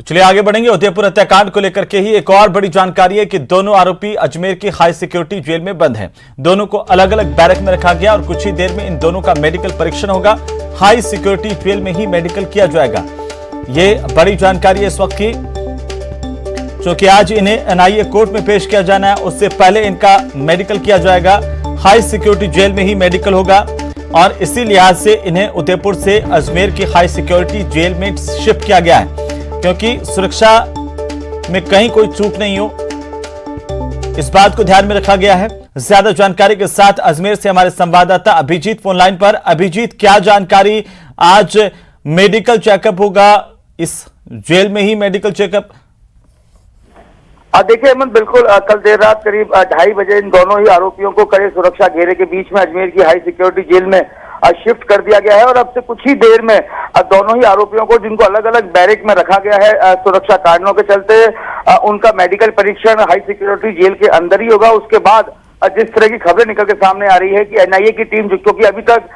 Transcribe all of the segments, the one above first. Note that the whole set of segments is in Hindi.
तो चलिए आगे बढ़ेंगे। उदयपुर हत्याकांड को लेकर के ही एक और बड़ी जानकारी है कि दोनों आरोपी अजमेर की हाई सिक्योरिटी जेल में बंद हैं। दोनों को अलग अलग बैरक में रखा गया और कुछ ही देर में इन दोनों का मेडिकल परीक्षण होगा। हाई सिक्योरिटी जेल में ही मेडिकल किया जाएगा। ये बड़ी जानकारी है इस वक्त की, क्योंकि आज इन्हें एनआईए कोर्ट में पेश किया जाना है। उससे पहले इनका मेडिकल किया जाएगा। हाई सिक्योरिटी जेल में ही मेडिकल होगा और इसी लिहाज से इन्हें उदयपुर से अजमेर की हाई सिक्योरिटी जेल में शिफ्ट किया गया है, क्योंकि सुरक्षा में कहीं कोई चूक नहीं हो, इस बात को ध्यान में रखा गया है। ज्यादा जानकारी के साथ अजमेर से हमारे संवाददाता अभिजीत फोन लाइन पर। अभिजीत, क्या जानकारी? आज मेडिकल चेकअप होगा इस जेल में ही, मेडिकल चेकअप? देखिए हेमंत, बिल्कुल कल देर रात करीब 2:30 बजे इन दोनों ही आरोपियों को कड़े सुरक्षा घेरे के बीच में अजमेर की हाई सिक्योरिटी जेल में शिफ्ट कर दिया गया है और अब से कुछ ही देर में दोनों ही आरोपियों को, जिनको अलग अलग बैरक में रखा गया है सुरक्षा कारणों के चलते, उनका मेडिकल परीक्षण हाई सिक्योरिटी जेल के अंदर ही होगा। उसके बाद जिस तरह की खबरें निकल के सामने आ रही है कि एनआईए की टीम, क्योंकि अभी तक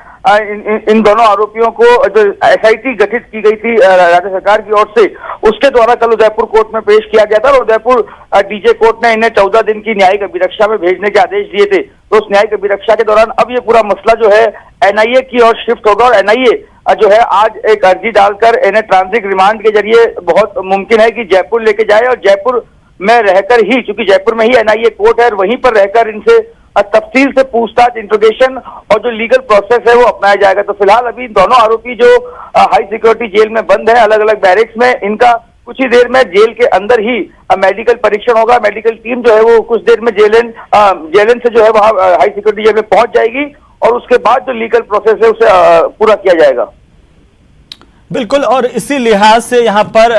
इन दोनों आरोपियों को जो एसआईटी गठित की गई थी राज्य सरकार की ओर से, उसके द्वारा कल उदयपुर कोर्ट में पेश किया गया था और उदयपुर डीजे कोर्ट ने इन्हें 14 दिन की न्यायिक अभिरक्षा में भेजने के आदेश दिए थे। तो उस न्यायिक अभिरक्षा के दौरान अब ये पूरा मसला जो है एनआईए की ओर शिफ्ट होगा और एनआईए जो है आज एक अर्जी डालकर इन्हें ट्रांजिट रिमांड के जरिए बहुत मुमकिन है कि जयपुर लेके जाए और जयपुर में रहकर ही, क्योंकि जयपुर में ही एनआईए कोर्ट है, वहीं पर रहकर इनसे तफसील से पूछताछ, इंट्रोगेशन और जो लीगल प्रोसेस है वो अपनाया जाएगा। तो फिलहाल अभी दोनों आरोपी जो हाई सिक्योरिटी जेल में बंद है अलग अलग बैरक्स में, इनका कुछ ही देर में जेल के अंदर ही मेडिकल परीक्षण होगा। मेडिकल टीम जो है वो कुछ देर में जेलन से जो है वहां हाई सिक्योरिटी जेल में पहुंच जाएगी और उसके बाद जो लीगल प्रोसेस है उसे पूरा किया जाएगा। बिल्कुल, और इसी लिहाज से यहाँ पर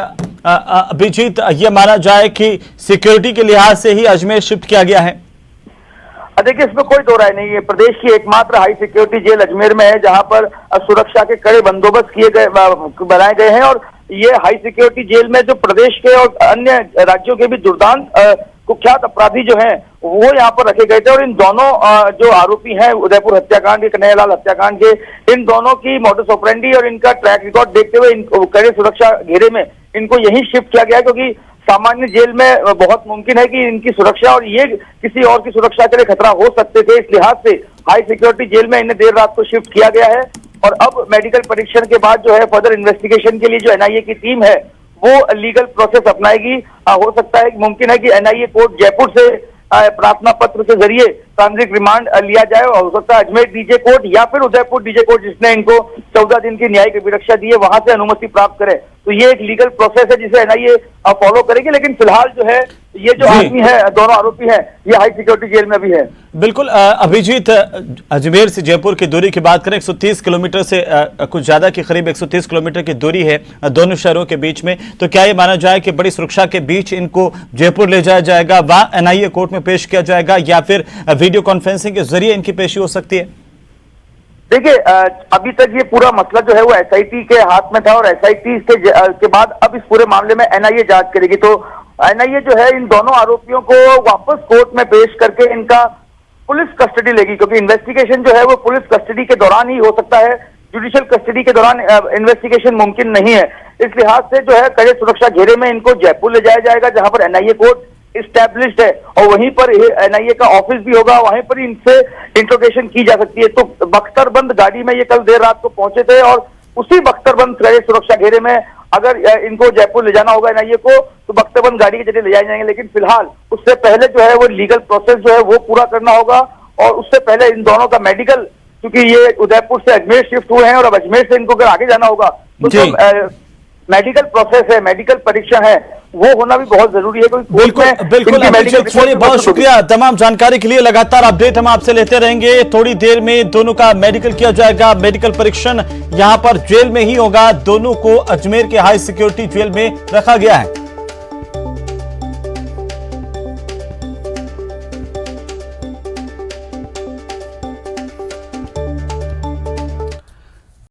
अभिजीत, ये माना जाए कि सिक्योरिटी के लिहाज से ही अजमेर शिफ्ट किया गया है। देखिए, इसमें कोई दो राय नहीं है। प्रदेश की एकमात्र हाई सिक्योरिटी जेल अजमेर में है, जहां पर सुरक्षा के कड़े बंदोबस्त बनाए गए हैं और ये हाई सिक्योरिटी जेल में जो प्रदेश के और अन्य राज्यों के भी दुर्दांत कुख्यात अपराधी जो हैं वो यहाँ पर रखे गए थे और इन दोनों जो आरोपी हैं उदयपुर हत्याकांड के, कन्हैयालाल हत्याकांड के, इन दोनों की मॉडस ऑपरेंडी और इनका ट्रैक रिकॉर्ड देखते हुए कड़े सुरक्षा घेरे में इनको यही शिफ्ट किया गया है, क्योंकि सामान्य जेल में बहुत मुमकिन है कि इनकी सुरक्षा और ये किसी और की सुरक्षा के लिए खतरा हो सकते थे। इस लिहाज से हाई सिक्योरिटी जेल में इन्हें देर रात को शिफ्ट किया गया है और अब मेडिकल परीक्षण के बाद जो है फर्दर इन्वेस्टिगेशन के लिए जो एनआईए की टीम है वो लीगल प्रोसेस अपनाएगी। हो सकता है, मुमकिन है कि एनआईए कोर्ट जयपुर से प्रार्थना पत्र के जरिए ट्रांजिट रिमांड लिया जाए और हो सकता है अजमेर डीजे कोर्ट या फिर उदयपुर डीजे कोर्ट, जिसने इनको 14 दिन की न्यायिक अभिरक्षा दी है, वहां से अनुमति प्राप्त करे। तो ये एक लीगल प्रोसेस है जिसे एनआईए फॉलो करेगी, लेकिन फिलहाल जो है ये जो आदमी है, दोनों आरोपी हैं, ये हाई सिक्योरिटी जेल में भी है। बिल्कुल अभिजीत, अजमेर से जयपुर की दूरी की बात करें, 130 किलोमीटर से कुछ ज्यादा की करीब 130 किलोमीटर की दूरी है दोनों शहरों के बीच में। तो क्या ये माना जाए कि बड़ी सुरक्षा के बीच इनको जयपुर ले जाया जाएगा, वहां एनआईए कोर्ट में पेश किया जाएगा या फिर वीडियो कॉन्फ्रेंसिंग के जरिए इनकी पेशी हो सकती है? देखिए, अभी तक ये पूरा मसला जो है वो एसआईटी के हाथ में था और एसआईटी के बाद अब इस पूरे मामले में एनआईए जांच करेगी। तो एनआईए जो है इन दोनों आरोपियों को वापस कोर्ट में पेश करके इनका पुलिस कस्टडी लेगी, क्योंकि इन्वेस्टिगेशन जो है वो पुलिस कस्टडी के दौरान ही हो सकता है, जुडिशियल कस्टडी के दौरान इन्वेस्टिगेशन मुमकिन नहीं है। इस लिहाज से जो है कड़े सुरक्षा घेरे में इनको जयपुर ले जाया जाएगा, जहां पर एनआईए कोर्ट इस्टेब्लिश्ड है और वहीं पर एनआईए का ऑफिस भी होगा, वहीं पर इनसे इंट्रोगेशन की जा सकती है। तो बख्तरबंद गाड़ी में ये कल देर रात को पहुंचे थे और उसी बख्तरबंद कड़े सुरक्षा घेरे में अगर इनको जयपुर ले जाना होगा एनआईए को तो बख्तरबंद गाड़ी के जरिए ले जाए जाएंगे, लेकिन फिलहाल उससे पहले जो है वो लीगल प्रोसेस जो है वो पूरा करना होगा और उससे पहले इन दोनों का मेडिकल, क्योंकि ये उदयपुर से अजमेर शिफ्ट हुए हैं और अब अजमेर से इनको अगर आगे जाना होगा तो मेडिकल प्रोसेस है, मेडिकल परीक्षण है, वो होना भी बहुत जरूरी है। बिल्कुल अभिजीत, बहुत शुक्रिया तमाम जानकारी के लिए। लगातार अपडेट हम आपसे लेते रहेंगे। थोड़ी देर में दोनों का मेडिकल किया जाएगा। मेडिकल परीक्षण यहां पर जेल में ही होगा। दोनों को अजमेर के हाई सिक्योरिटी जेल में रखा गया है।